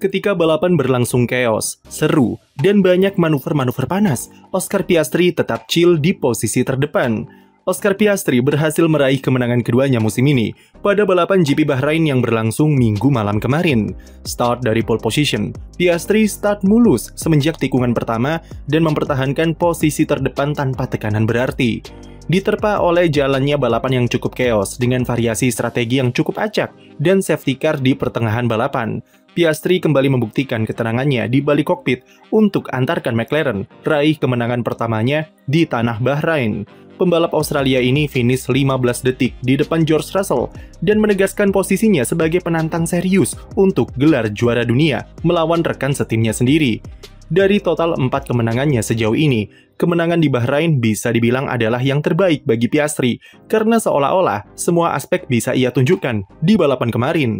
Ketika balapan berlangsung chaos, seru, dan banyak manuver-manuver panas, Oscar Piastri tetap chill di posisi terdepan. Oscar Piastri berhasil meraih kemenangan keduanya musim ini pada balapan GP Bahrain yang berlangsung Minggu malam kemarin. Start dari pole position, Piastri start mulus semenjak tikungan pertama dan mempertahankan posisi terdepan tanpa tekanan berarti. Diterpa oleh jalannya balapan yang cukup chaos dengan variasi strategi yang cukup acak dan safety car di pertengahan balapan, Piastri kembali membuktikan ketenangannya di balik kokpit untuk antarkan McLaren raih kemenangan pertamanya di tanah Bahrain. Pembalap Australia ini finish 15 detik di depan George Russell dan menegaskan posisinya sebagai penantang serius untuk gelar juara dunia melawan rekan setimnya sendiri. Dari total 4 kemenangannya sejauh ini, kemenangan di Bahrain bisa dibilang adalah yang terbaik bagi Piastri karena seolah-olah semua aspek bisa ia tunjukkan di balapan kemarin.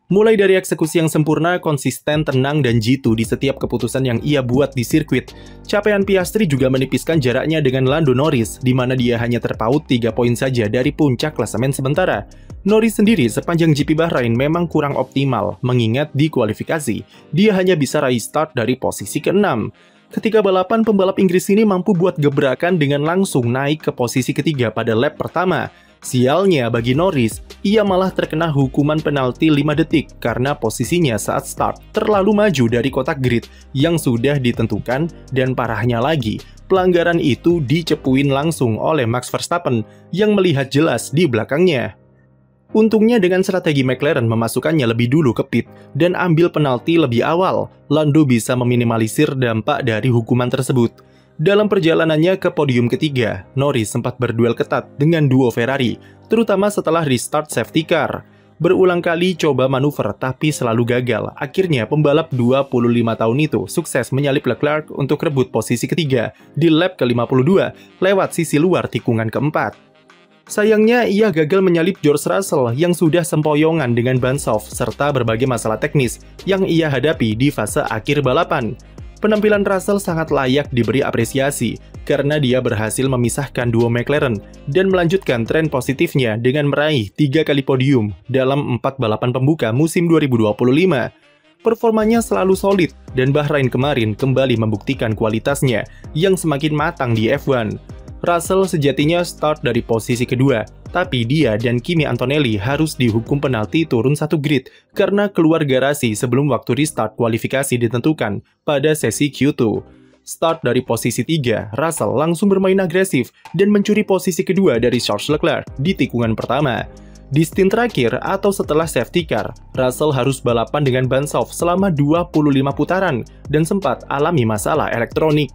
Mulai dari eksekusi yang sempurna, konsisten, tenang, dan jitu di setiap keputusan yang ia buat di sirkuit, capaian Piastri juga menipiskan jaraknya dengan Lando Norris, di mana dia hanya terpaut 3 poin saja dari puncak klasemen sementara. Norris sendiri sepanjang GP Bahrain memang kurang optimal, mengingat di kualifikasi, dia hanya bisa raih start dari posisi ke-6. Ketika balapan, pembalap Inggris ini mampu buat gebrakan dengan langsung naik ke posisi ketiga pada lap pertama. Sialnya bagi Norris, ia malah terkena hukuman penalti 5 detik karena posisinya saat start terlalu maju dari kotak grid yang sudah ditentukan, dan parahnya lagi, pelanggaran itu dicepuin langsung oleh Max Verstappen yang melihat jelas di belakangnya. Untungnya dengan strategi McLaren memasukkannya lebih dulu ke pit dan ambil penalti lebih awal, Lando bisa meminimalisir dampak dari hukuman tersebut. Dalam perjalanannya ke podium ketiga, Norris sempat berduel ketat dengan duo Ferrari, terutama setelah restart safety car. Berulang kali coba manuver tapi selalu gagal. Akhirnya pembalap 25 tahun itu sukses menyalip Leclerc untuk rebut posisi ketiga di lap ke-52 lewat sisi luar tikungan keempat. Sayangnya ia gagal menyalip George Russell yang sudah sempoyongan dengan ban soft serta berbagai masalah teknis yang ia hadapi di fase akhir balapan. Penampilan Russell sangat layak diberi apresiasi karena dia berhasil memisahkan duo McLaren dan melanjutkan tren positifnya dengan meraih 3 kali podium dalam 4 balapan pembuka musim 2025. Performanya selalu solid dan Bahrain kemarin kembali membuktikan kualitasnya yang semakin matang di F1. Russell sejatinya start dari posisi kedua, tapi dia dan Kimi Antonelli harus dihukum penalti turun 1 grid karena keluar garasi sebelum waktu restart kualifikasi ditentukan pada sesi Q2. Start dari posisi 3, Russell langsung bermain agresif dan mencuri posisi kedua dari Charles Leclerc di tikungan pertama. Di stint terakhir atau setelah safety car, Russell harus balapan dengan ban soft selama 25 putaran dan sempat alami masalah elektronik.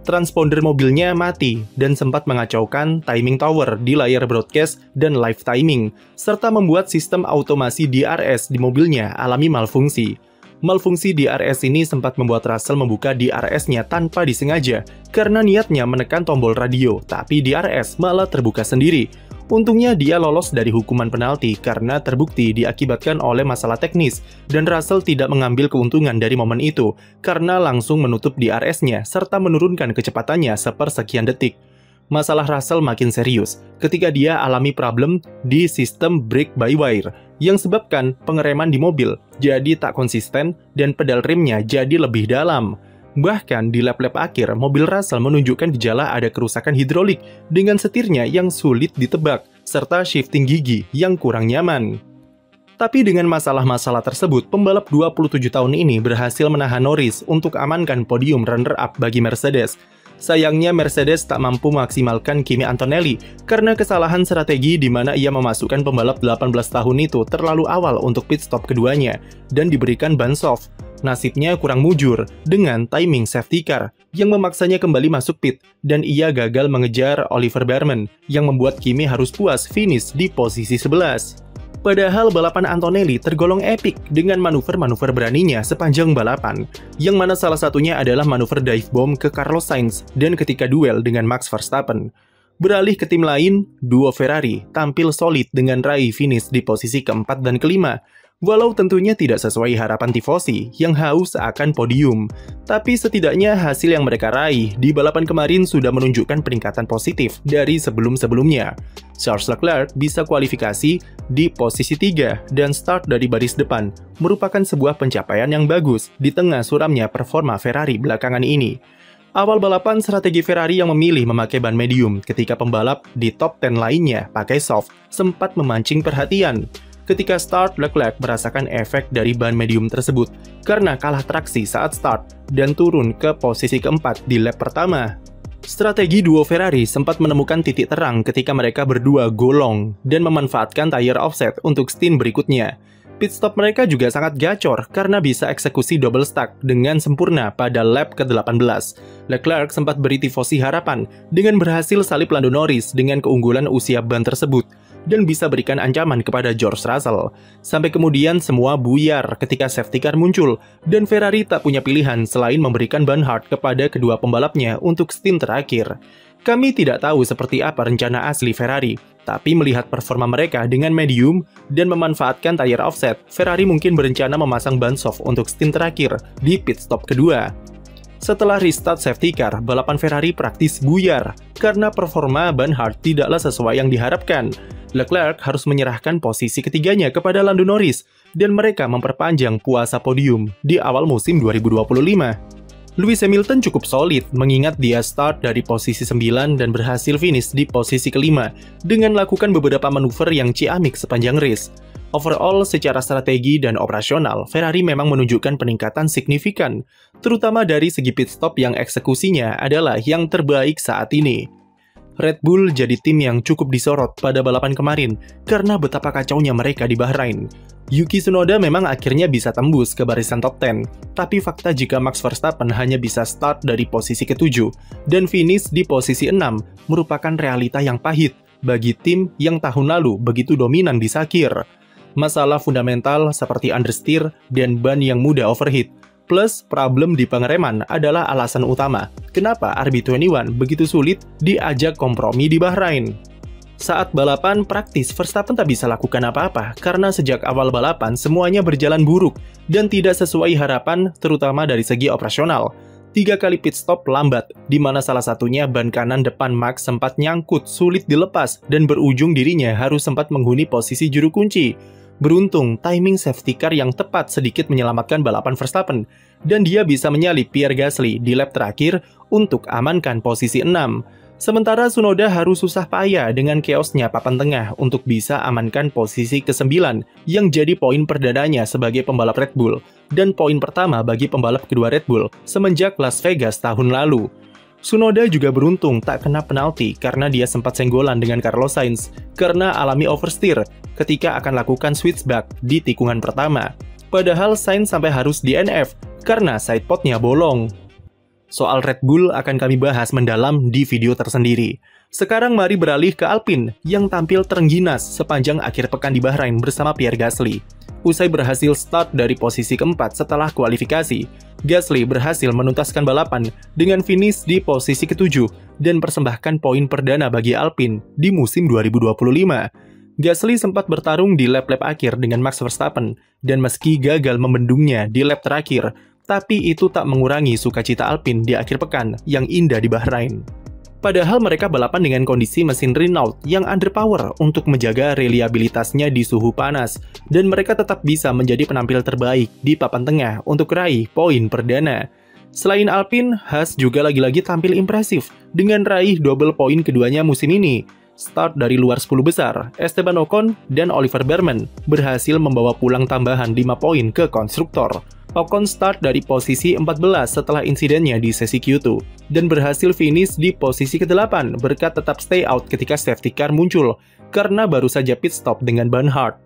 Transponder mobilnya mati dan sempat mengacaukan timing tower di layar broadcast dan live timing, serta membuat sistem automasi DRS di mobilnya alami malfungsi. Malfungsi DRS ini sempat membuat Russell membuka DRS-nya tanpa disengaja karena niatnya menekan tombol radio, tapi DRS malah terbuka sendiri. Untungnya dia lolos dari hukuman penalti karena terbukti diakibatkan oleh masalah teknis, dan Russell tidak mengambil keuntungan dari momen itu karena langsung menutup DRS-nya serta menurunkan kecepatannya sepersekian detik. Masalah Russell makin serius ketika dia alami problem di sistem brake-by-wire yang sebabkan pengereman di mobil jadi tak konsisten dan pedal remnya jadi lebih dalam. Bahkan di lap-lap akhir, mobil Russell menunjukkan gejala ada kerusakan hidrolik dengan setirnya yang sulit ditebak, serta shifting gigi yang kurang nyaman. Tapi dengan masalah-masalah tersebut, pembalap 27 tahun ini berhasil menahan Norris untuk amankan podium runner-up bagi Mercedes. Sayangnya Mercedes tak mampu memaksimalkan Kimi Antonelli karena kesalahan strategi di mana ia memasukkan pembalap 18 tahun itu terlalu awal untuk pit stop keduanya dan diberikan ban soft. Nasibnya kurang mujur dengan timing safety car yang memaksanya kembali masuk pit dan ia gagal mengejar Oliver Bearman yang membuat Kimi harus puas finish di posisi 11. Padahal balapan Antonelli tergolong epik dengan manuver-manuver beraninya sepanjang balapan, yang mana salah satunya adalah manuver dive bomb ke Carlos Sainz dan ketika duel dengan Max Verstappen. Beralih ke tim lain, duo Ferrari tampil solid dengan raih finish di posisi keempat dan kelima. Walau tentunya tidak sesuai harapan tifosi yang haus akan podium, tapi setidaknya hasil yang mereka raih di balapan kemarin sudah menunjukkan peningkatan positif dari sebelum-sebelumnya. Charles Leclerc bisa kualifikasi di posisi 3 dan start dari baris depan, merupakan sebuah pencapaian yang bagus di tengah suramnya performa Ferrari belakangan ini. Awal balapan, strategi Ferrari yang memilih memakai ban medium ketika pembalap di top 10 lainnya pakai soft sempat memancing perhatian. Ketika start, Leclerc merasakan efek dari ban medium tersebut karena kalah traksi saat start dan turun ke posisi keempat di lap pertama. Strategi duo Ferrari sempat menemukan titik terang ketika mereka berdua golong dan memanfaatkan tire offset untuk stint berikutnya. Pit stop mereka juga sangat gacor karena bisa eksekusi double stack dengan sempurna pada lap ke-18. Leclerc sempat beri tifosi harapan dengan berhasil salip Lando Norris dengan keunggulan usia ban tersebut dan bisa berikan ancaman kepada George Russell. Sampai kemudian semua buyar ketika safety car muncul dan Ferrari tak punya pilihan selain memberikan ban hard kepada kedua pembalapnya untuk stint terakhir. Kami tidak tahu seperti apa rencana asli Ferrari, tapi melihat performa mereka dengan medium dan memanfaatkan tire offset, Ferrari mungkin berencana memasang ban soft untuk stint terakhir di pit stop kedua. Setelah restart safety car, balapan Ferrari praktis buyar karena performa ban hard tidaklah sesuai yang diharapkan. Leclerc harus menyerahkan posisi ketiganya kepada Lando Norris dan mereka memperpanjang puasa podium di awal musim 2025. Lewis Hamilton cukup solid mengingat dia start dari posisi 9 dan berhasil finish di posisi kelima dengan melakukan beberapa manuver yang ciamik sepanjang race. Overall, secara strategi dan operasional, Ferrari memang menunjukkan peningkatan signifikan, terutama dari segi pit stop yang eksekusinya adalah yang terbaik saat ini. Red Bull jadi tim yang cukup disorot pada balapan kemarin karena betapa kacaunya mereka di Bahrain. Yuki Tsunoda memang akhirnya bisa tembus ke barisan top 10, tapi fakta jika Max Verstappen hanya bisa start dari posisi ke-7 dan finish di posisi 6 merupakan realita yang pahit bagi tim yang tahun lalu begitu dominan di Sakir. Masalah fundamental seperti understeer dan ban yang mudah overheat, plus problem di pengereman adalah alasan utama kenapa RB21 begitu sulit diajak kompromi di Bahrain. Saat balapan praktis, Verstappen tak bisa lakukan apa-apa karena sejak awal balapan semuanya berjalan buruk dan tidak sesuai harapan terutama dari segi operasional. 3 kali pit stop lambat, di mana salah satunya ban kanan depan Max sempat nyangkut, sulit dilepas, dan berujung dirinya harus sempat menghuni posisi juru kunci. Beruntung, timing safety car yang tepat sedikit menyelamatkan balapan Verstappen, dan dia bisa menyalip Pierre Gasly di lap terakhir untuk amankan posisi 6. Sementara Tsunoda harus susah payah dengan chaosnya papan tengah untuk bisa amankan posisi ke-9 yang jadi poin perdananya sebagai pembalap Red Bull dan poin pertama bagi pembalap kedua Red Bull semenjak Las Vegas tahun lalu. Tsunoda juga beruntung tak kena penalti karena dia sempat senggolan dengan Carlos Sainz karena alami oversteer ketika akan lakukan switchback di tikungan pertama. Padahal Sainz sampai harus DNF karena sidepodnya bolong. Soal Red Bull akan kami bahas mendalam di video tersendiri. Sekarang mari beralih ke Alpine yang tampil terengginas sepanjang akhir pekan di Bahrain bersama Pierre Gasly. Usai berhasil start dari posisi keempat setelah kualifikasi, Gasly berhasil menuntaskan balapan dengan finish di posisi ke-7 dan persembahkan poin perdana bagi Alpine di musim 2025. Gasly sempat bertarung di lap-lap akhir dengan Max Verstappen dan meski gagal membendungnya di lap terakhir, tapi itu tak mengurangi sukacita Alpine di akhir pekan yang indah di Bahrain. Padahal mereka balapan dengan kondisi mesin Renault yang underpower untuk menjaga reliabilitasnya di suhu panas, dan mereka tetap bisa menjadi penampil terbaik di papan tengah untuk raih poin perdana. Selain Alpine, Haas juga lagi-lagi tampil impresif dengan raih double poin keduanya musim ini. Start dari luar 10 besar, Esteban Ocon dan Oliver Bearman berhasil membawa pulang tambahan 5 poin ke konstruktor. Ocon start dari posisi 14 setelah insidennya di sesi Q2 dan berhasil finish di posisi ke-8 berkat tetap stay out ketika safety car muncul karena baru saja pit stop dengan ban hard.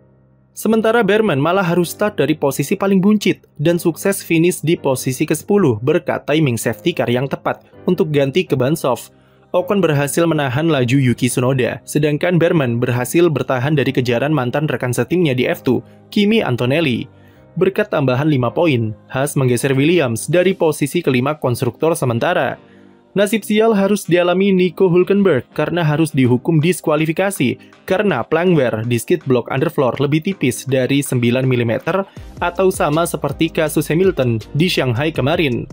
Sementara Bearman malah harus start dari posisi paling buncit dan sukses finish di posisi ke-10 berkat timing safety car yang tepat untuk ganti ke ban soft. Ocon berhasil menahan laju Yuki Tsunoda, sedangkan Bearman berhasil bertahan dari kejaran mantan rekan setimnya di F2, Kimi Antonelli. Berkat tambahan 5 poin, Haas menggeser Williams dari posisi kelima konstruktor sementara. Nasib sial harus dialami Nico Hülkenberg karena harus dihukum diskualifikasi karena plank di skid block underfloor lebih tipis dari 9 mm atau sama seperti kasus Hamilton di Shanghai kemarin.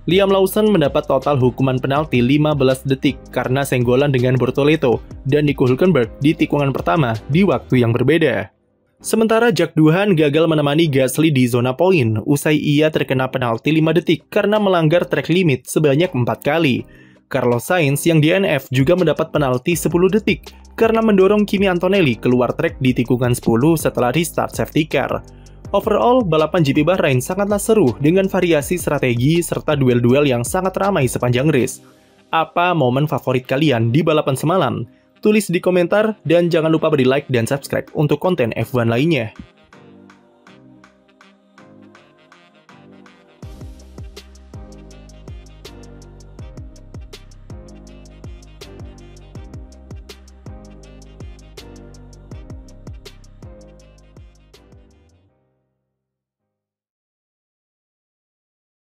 Liam Lawson mendapat total hukuman penalti 15 detik karena senggolan dengan Bortoleto dan Nico Hülkenberg di tikungan pertama di waktu yang berbeda. Sementara Jack Doohan gagal menemani Gasly di zona poin usai ia terkena penalti 5 detik karena melanggar track limit sebanyak 4 kali. Carlos Sainz yang DNF juga mendapat penalti 10 detik karena mendorong Kimi Antonelli keluar track di tikungan 10 setelah restart safety car. Overall, balapan GP Bahrain sangatlah seru dengan variasi strategi serta duel-duel yang sangat ramai sepanjang race. Apa momen favorit kalian di balapan semalam? Tulis di komentar dan jangan lupa beri like dan subscribe untuk konten F1 lainnya.